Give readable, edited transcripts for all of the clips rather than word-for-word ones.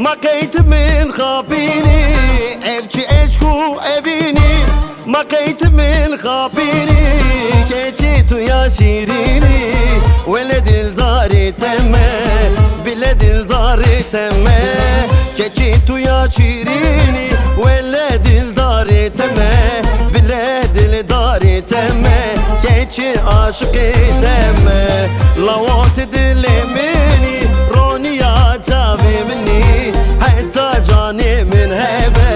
مقيت من خابيني evci eşku evini مقيت من خابيني keçitu ya şirini Vele dildari temme bile dildari temme keçitu ya şirini Vele dildari temme bile dildari temme keçi aşık temme lavat dilimini roniya cavimini hatta canimin hebe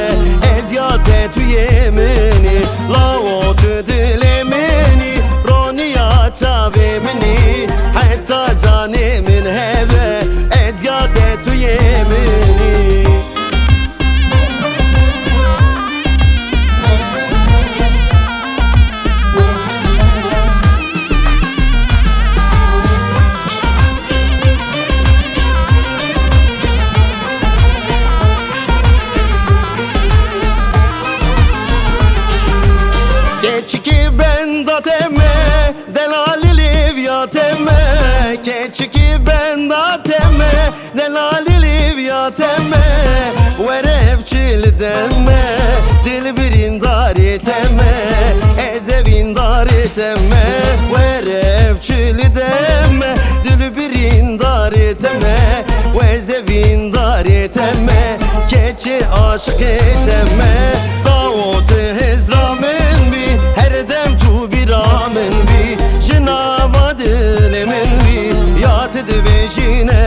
eziyate tu yemini lavat dilimini roniya cavimini hatta canimin hebe eziyate tu yemini Keçiki ben da teme delali livya teme Keçiki ben da teme delali livya teme Verevçil deme dilbirin dari teme Ezevin dari teme Verevçil deme dilbirin dari teme Ezevin dari teme Keçi aşık teme Davut hezramen bi her dem tu bir amen bi Jinava dilimin bi yat edvejine